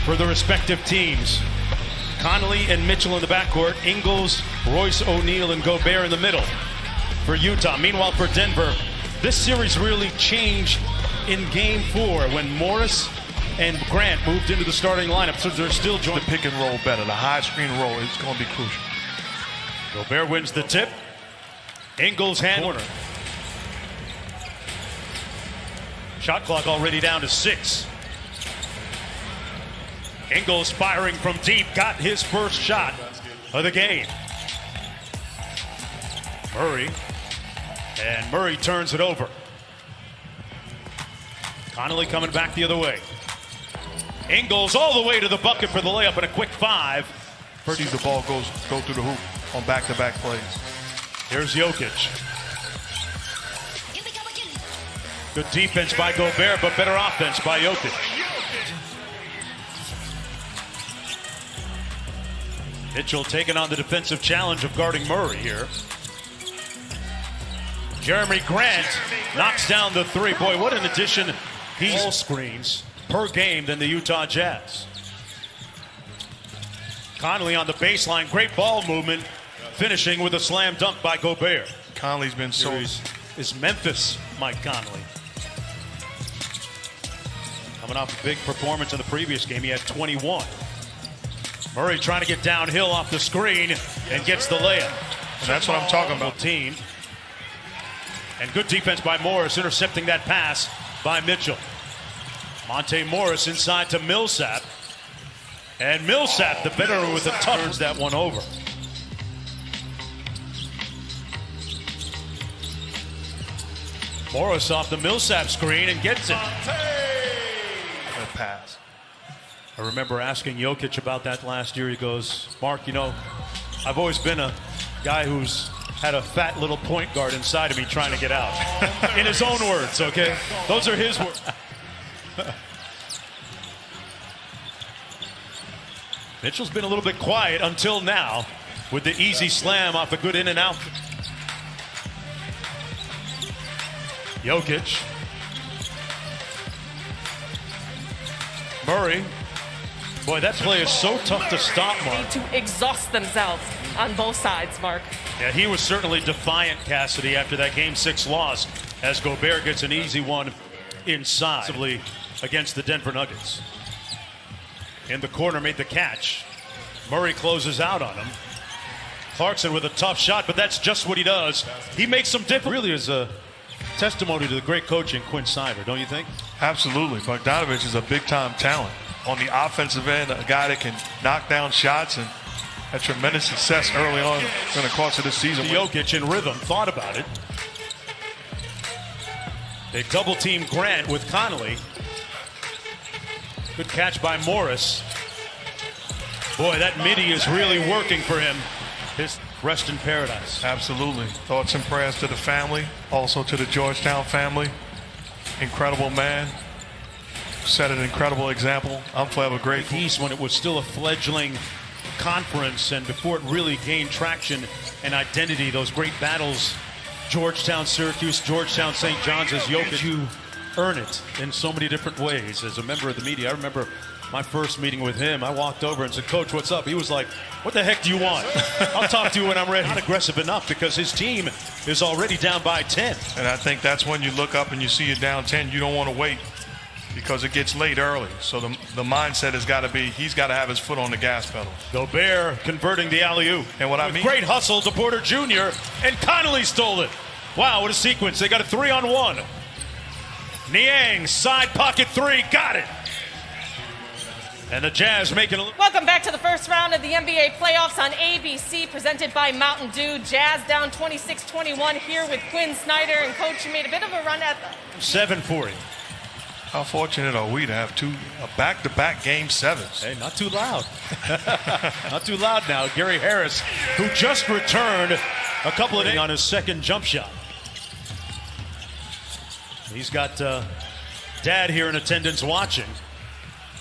for the respective teams. Connolly and Mitchell in the backcourt. Ingles, Royce O'Neal, and Gobert in the middle for Utah. Meanwhile, for Denver, this series really changed in Game 4 when Morris and Grant moved into the starting lineup, so they're still joined. The pick and roll better. The high screen roll is going to be crucial. Gobert wins the tip. Ingles hand corner. Shot clock already down to 6. Ingles firing from deep, got his first shot of the game. Murray, and Murray turns it over. Connolly coming back the other way. Ingles all the way to the bucket for the layup and a quick 5. Sees the ball go through the hoop on back-to-back plays. Here's Jokic. Good defense by Gobert, but better offense by Jokic. Mitchell taking on the defensive challenge of guarding Murray here. Jeremy Grant knocks down the 3. Boy, what an addition. He's all screens per game than the Utah Jazz. Connolly on the baseline, great ball movement, finishing with a slam dunk by Gobert. Conley's been so... Is Memphis Mike Conley. Coming off a big performance in the previous game, he had 21. Murray trying to get downhill off the screen and gets the layup. And that's what I'm talking about. Team. And good defense by Morris, intercepting that pass by Mitchell. Monte Morris inside to Millsap. And Millsap, the veteran with the tough, turns that one over. Morris off the Millsap screen and gets it. A pass. I remember asking Jokic about that last year. He goes, Mark, you know, I've always been a guy who's had a fat little point guard inside of me trying to get out. In his own words, okay? Those are his words. Mitchell's been a little bit quiet until now with the easy slam off a good in and out. Jokic. Murray. Boy, that play is so tough to stop, Mark. To exhaust themselves on both sides, Mark. Yeah, he was certainly defiant, Cassidy, after that Game 6 loss, as Gobert gets an easy one inside against the Denver Nuggets. In the corner, made the catch. Murray closes out on him. Clarkson with a tough shot, but that's just what he does. He makes some difference. Really is a testimony to the great coaching Quinn Snyder, don't you think? Absolutely. Bogdanovich is a big-time talent. On the offensive end, a guy that can knock down shots and had tremendous success early on in the course of this season. Jokic in rhythm, thought about it. They double-team Grant with Connolly. Good catch by Morris. Boy, that midi is really working for him. His rest in paradise. Absolutely. Thoughts and prayers to the family, also to the Georgetown family. Incredible man. Set an incredible example. I'm forever grateful. East, when it was still a fledgling conference and before it really gained traction and identity, those great battles, Georgetown, Syracuse, Georgetown, St. John's, as Jokic, you earn it in so many different ways. As a member of the media, I remember my first meeting with him. I walked over and said, Coach, what's up? He was like, what the heck do you want? I'll talk to you when I'm ready. Not aggressive enough because his team is already down by 10. And I think that's when you look up and you see you're down 10, you don't want to wait because it gets late early. So the mindset has got to be, he's got to have his foot on the gas pedal. Gobert converting the alley-oop. And what I mean, great hustle to Porter Jr. and Connolly stole it. Wow, what a sequence. They got a 3-on-1. Niang, side pocket 3, got it. And the Jazz making a... Welcome back to the first round of the NBA playoffs on ABC, presented by Mountain Dew. Jazz down 26-21 here with Quinn Snyder. And, Coach, you made a bit of a run at the... 7-40. How fortunate are we to have back-to-back Game 7s? Hey, not too loud. Not too loud now. Gary Harris, who just returned a couple of days on his second jump shot. He's got Dad here in attendance watching.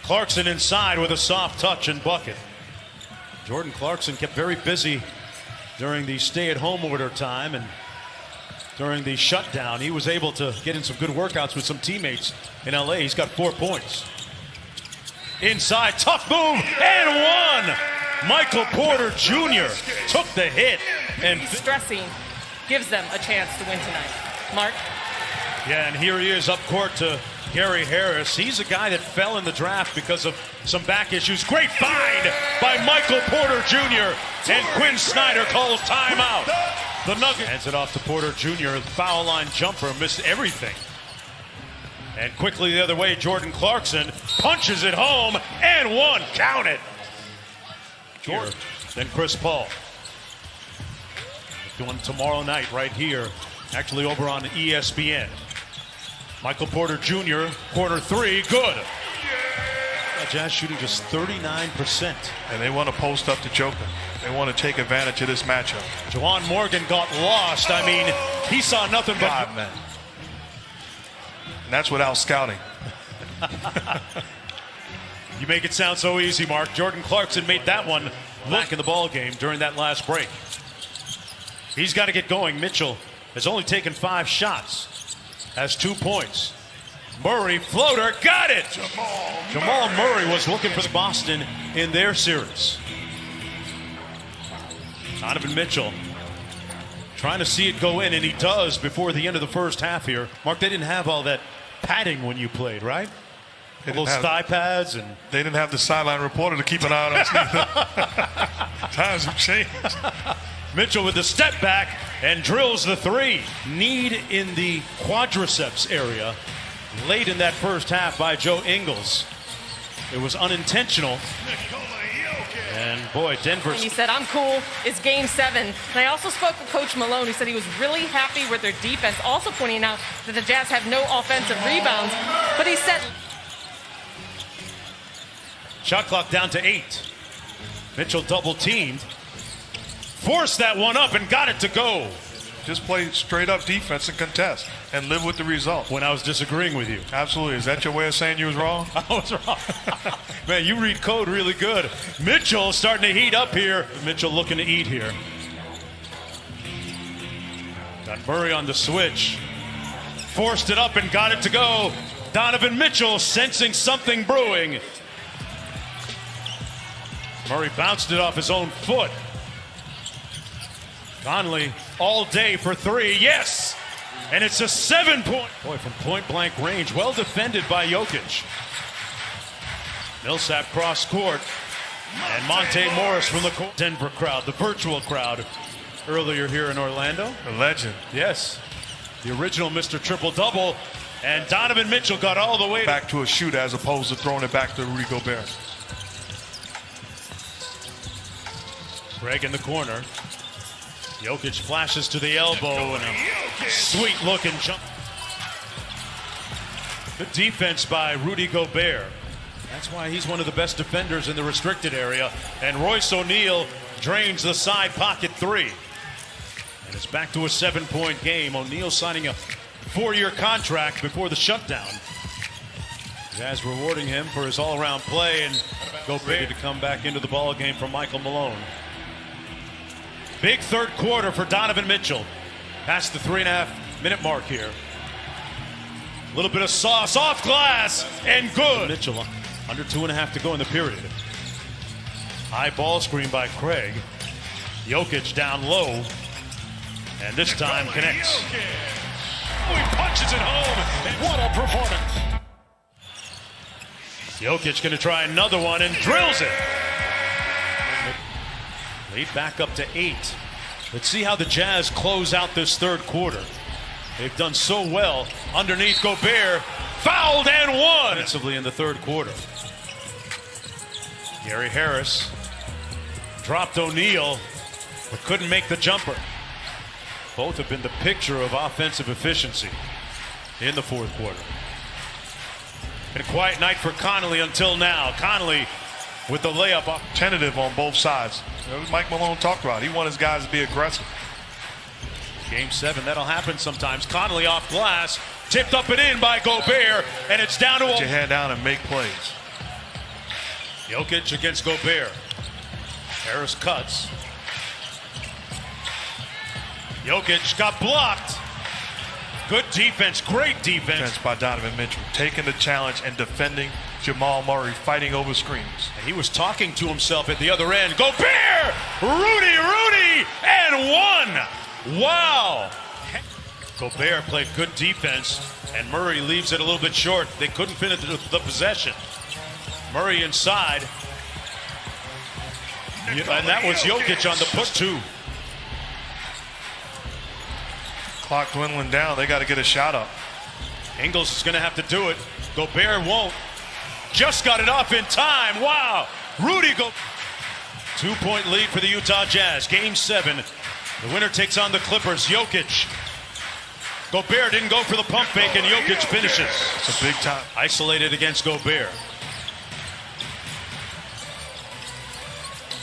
Clarkson inside with a soft touch and bucket. Jordan Clarkson kept very busy during the stay-at-home order time, and during the shutdown, he was able to get in some good workouts with some teammates in LA. He's got 4 points. inside, tough move, and one. Michael Porter Jr. took the hit. And Stressing gives them a chance to win tonight. Mark? yeah, and here he is up court to Gary Harris. He's a guy that fell in the draft because of some back issues. Great find by Michael Porter Jr. And Quinn Snyder calls timeout. The Nuggets hands it off to Porter Jr. Foul line jumper, missed everything. And quickly the other way, Jordan Clarkson punches it home and one. Count it. Here, then Chris Paul. Doing tomorrow night right here, actually over on ESPN. Michael Porter Jr., corner three, good. Jazz shooting just 39%. And they want to post up to Joker. They want to take advantage of this matchup. Juwan Morgan got lost. I mean, he saw nothing but... God, man. And that's without scouting. You make it sound so easy, Mark. Jordan Clarkson made that one back in the ball game during that last break. He's got to get going. Mitchell has only taken 5 shots, has 2 points. Murray, floater, got it! Jamal Murray was looking for Boston in their series. Donovan Mitchell trying to see it go in, and he does before the end of the first half here. Mark, they didn't have all that padding when you played, right? Those thigh pads and they didn't have the sideline reporter to keep an eye on us either. Times have changed. Mitchell with the step back and drills the three. Need in the quadriceps area late in that first half by Joe Ingles. It was unintentional. And boy, Denver. And he said, I'm cool. It's game 7. And I also spoke with Coach Malone, who said he was really happy with their defense, also pointing out that the Jazz have no offensive rebounds. But he said, shot clock down to 8. Mitchell double teamed. Forced that one up and got it to go. Just play straight up defense and contest and live with the result. When I was disagreeing with you. Absolutely. Is that your way of saying you was wrong? I was wrong. Man, you read code really good. Mitchell starting to heat up here. Mitchell looking to eat here. Got Murray on the switch. Forced it up and got it to go. Donovan Mitchell sensing something brewing. Murray bounced it off his own foot. Conley all day for 3. Yes! And it's a 7-point. Boy, from point blank range. Well defended by Jokic. Millsap cross court. And Monte Morris from the Denver crowd, the virtual crowd, earlier here in Orlando. A legend. Yes. The original Mr. Triple-Double. And Donovan Mitchell got all the way back to a shoot as opposed to throwing it back to Rudy Gobert. Greg in the corner. Jokic flashes to the elbow and a sweet-looking jump. Good defense by Rudy Gobert. That's why he's one of the best defenders in the restricted area. And Royce O'Neal drains the side pocket 3. And it's back to a 7-point game. O'Neal signing a 4-year contract before the shutdown. Jazz rewarding him for his all-around play, and Gobert to come back into the ball game from Michael Malone. Big third quarter for Donovan Mitchell. Past the 3.5-minute mark here. A little bit of sauce off glass and good. Mitchell under 2.5 to go in the period. High ball screen by Craig. Jokic down low. And this time connects. Oh, he punches it home. And what a performance. Jokic going to try another one and drills it. Lead back up to 8. Let's see how the Jazz close out this third quarter. They've done so well underneath Gobert. Fouled and won. Offensively in the third quarter. Gary Harris dropped O'Neal, but couldn't make the jumper. Both have been the picture of offensive efficiency in the fourth quarter. Been a quiet night for Conley until now. Conley with the layup up. Tentative on both sides. Mike Malone talked about. He wanted his guys to be aggressive. Game 7, that'll happen sometimes. Conley off glass, tipped up and in by Gobert, and it's down to Put your head down and make plays. Jokic against Gobert. Harris cuts. Jokic got blocked. Good defense, great defense by Donovan Mitchell, taking the challenge and defending Jamal Murray fighting over screens. He was talking to himself at the other end. Gobert! Rudy! And one! Wow! Gobert played good defense, and Murray leaves it a little bit short. They couldn't finish the possession. Murray inside. And that was Jokic on the push, too. Clock dwindling down. They got to get a shot up. Ingles is going to have to do it. Gobert won't. Just got it off in time. Wow. Rudy go. 2-point lead for the Utah Jazz. Game 7. The winner takes on the Clippers. Jokic. Gobert didn't go for the pump fake, and Jokic finishes. It's a big time. Isolated against Gobert.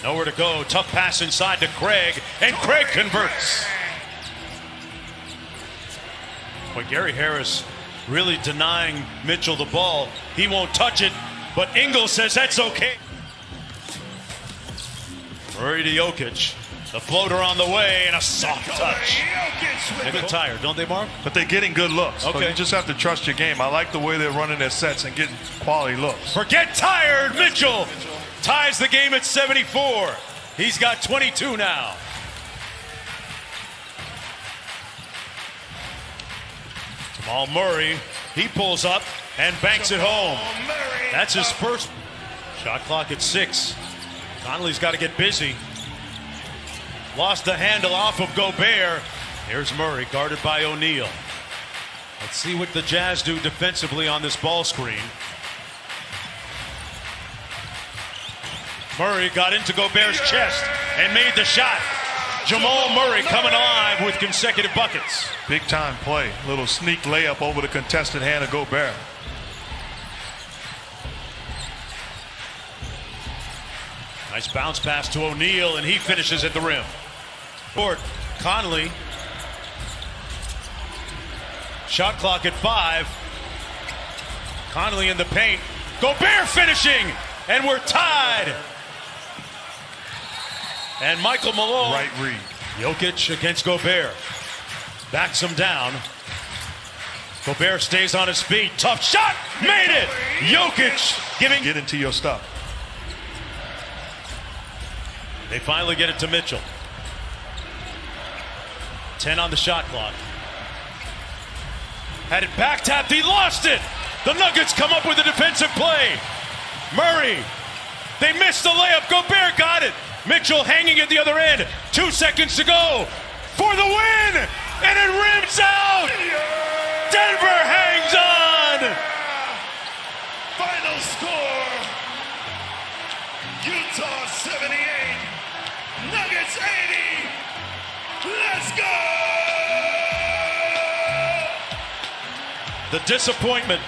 Nowhere to go. Tough pass inside to Craig, and Craig converts. Boy, Gary Harris really denying Mitchell the ball. He won't touch it, but Ingles says that's okay. Murray to Jokic. The floater on the way, and a soft touch. They get tired, don't they, Mark? But they're getting good looks. Okay. So you just have to trust your game. I like the way they're running their sets and getting quality looks. Forget tired. Mitchell ties the game at 74. He's got 22 now. Jamal Murray, he pulls up and banks it home. That's his first. Shot clock at 6. Conley's got to get busy. Lost the handle off of Gobert. Here's Murray, guarded by O'Neal. Let's see what the Jazz do defensively on this ball screen. Murray got into Gobert's chest and made the shot. Jamal Murray coming alive with consecutive buckets. Big time play. Little sneak layup over the contested hand of Gobert. Nice bounce pass to O'Neal, and he finishes at the rim. Court, Conley. Shot clock at 5. Conley in the paint. Gobert finishing, and we're tied. And Michael Malone. Right read. Jokic against Gobert. Backs him down. Gobert stays on his feet. Tough shot. Made it. Jokic giving. Get into your stuff. They finally get it to Mitchell. 10 on the shot clock. Had it back tapped. He lost it. The Nuggets come up with a defensive play. Murray. They missed the layup. Gobert got it. Mitchell hanging at the other end. 2 seconds to go for the win. And it rims out. Denver hangs on. Final score, Utah 78, Nuggets 80. Let's go! The disappointment